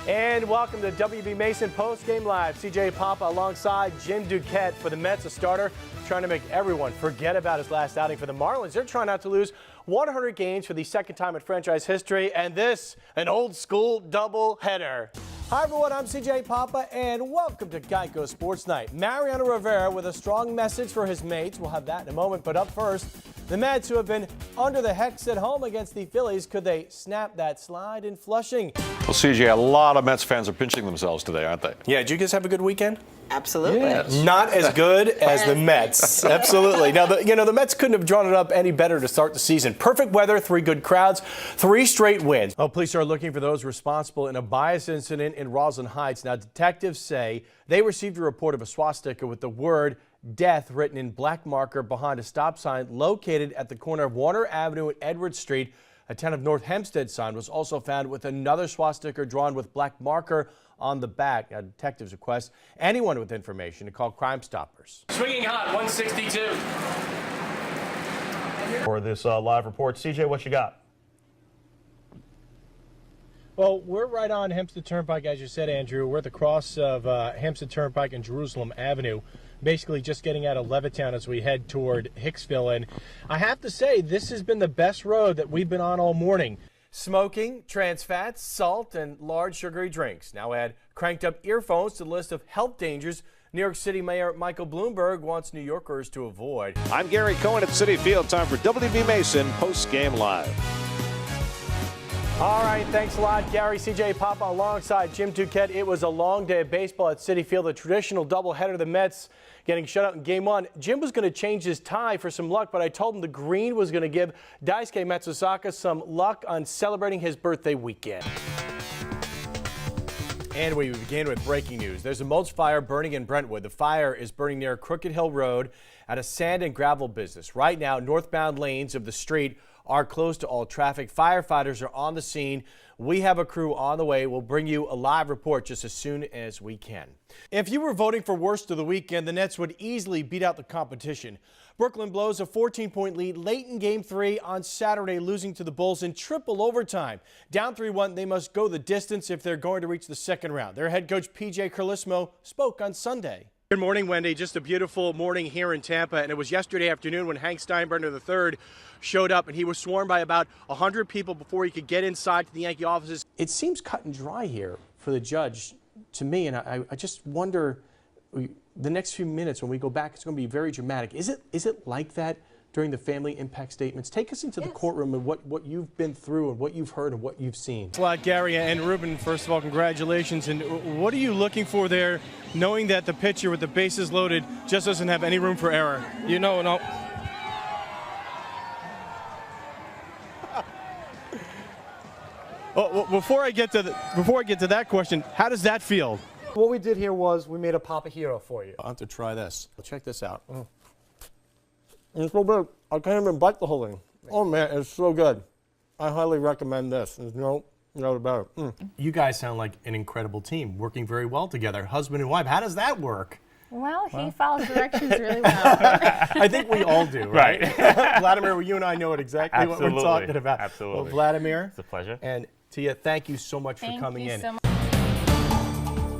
And welcome to WB Mason Post Game Live. CJ Papa alongside Jim Duquette for the Mets, a starter trying to make everyone forget about his last outing for the Marlins. They're trying not to lose 100 games for the second time in franchise history, and this, an old school doubleheader. Hi everyone, I'm CJ Papa, and welcome to Geico Sports Night. Mariano Rivera with a strong message for his mates. We'll have that in a moment, but up first, the Mets, who have been under the hex at home against the Phillies, could they snap that slide in Flushing? Well, CJ, a lot of Mets fans are pinching themselves today, aren't they? Yeah, did you guys have a good weekend? Absolutely. Yes. Not as good as the Mets. Absolutely. Now, the Mets couldn't have drawn it up any better to start the season. Perfect weather, 3 good crowds, 3 straight wins. Oh, police are looking for those responsible in a bias incident in Roslyn Heights. Now, detectives say they received a report of a swastika with the word death written in black marker behind a stop sign located at the corner of Warner Avenue and Edward Street. A 10 of North Hempstead sign was also found with another swastika drawn with black marker on the back. Now, detectives request anyone with information to call Crime Stoppers. Swinging hot, 162. For this live report, CJ, what you got? Well, we're right on Hempstead Turnpike, as you said, Andrew. We're at the cross of Hempstead Turnpike and Jerusalem Avenue, basically just getting out of Levittown as we head toward Hicksville. And I have to say, this has been the best road that we've been on all morning. Smoking, trans fats, salt, and large sugary drinks. Now add cranked up earphones to the list of health dangers New York City Mayor Michael Bloomberg wants New Yorkers to avoid. I'm Gary Cohen at Citi Field. Time for WB Mason Post Game Live. All right, thanks a lot, Gary. CJ Papa alongside Jim Duquette. It was a long day of baseball at Citi Field, a traditional doubleheader. The Mets getting shut out in Game 1. Jim was going to change his tie for some luck, but I told him the green was going to give Daisuke Matsuzaka some luck on celebrating his birthday weekend. And we begin with breaking news. There's a mulch fire burning in Brentwood. The fire is burning near Crooked Hill Road at a sand and gravel business. Right now, northbound lanes of the street are closed to all traffic. Firefighters are on the scene. We have a crew on the way. We'll bring you a live report just as soon as we can. If you were voting for worst of the weekend, the Nets would easily beat out the competition. Brooklyn blows a 14-point lead late in Game 3 on Saturday, losing to the Bulls in triple overtime. Down 3-1, they must go the distance if they're going to reach the second round. Their head coach, P.J. Carlesimo, spoke on Sunday. Good morning, Wendy. Just a beautiful morning here in Tampa, and it was yesterday afternoon when Hank Steinbrenner III showed up, and he was swarmed by about 100 people before he could get inside to the Yankee offices. It seems cut and dry here for the judge to me, and I just wonder, the next few minutes when we go back, it's going to be very dramatic. Is it like that during the family impact statements? Take us into the courtroom and what you've been through and what you've heard and what you've seen. Well, Gary and Ruben, first of all, congratulations. And what are you looking for there, knowing that the pitcher with the bases loaded just doesn't have any room for error? No. Well, before I get to that question, how does that feel? What we did here was we made a Papa Hero for you. I'll have to try this. Check this out. It's so good. I can't even bite the whole thing. Oh, man, it's so good. I highly recommend this. There's no doubt about it. You guys sound like an incredible team, working very well together, husband and wife. How does that work? Well, he follows directions really well. I think we all do, right? Vladimir, you and I know exactly what we're talking about. Absolutely. Well, Vladimir. It's a pleasure. And Tia, thank you so much for coming in. So much.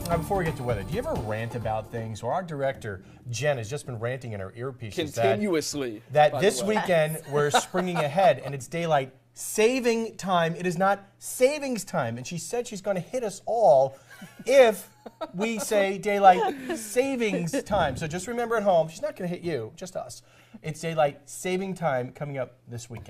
Now, before we get to weather, do you ever rant about things? Or our director, Jen, has just been ranting in her earpieces Continuously. that this weekend we're springing ahead and it's daylight saving time. It is not savings time. And she said she's going to hit us all if we say daylight savings time. So just remember at home, she's not going to hit you, just us. It's daylight saving time coming up this weekend.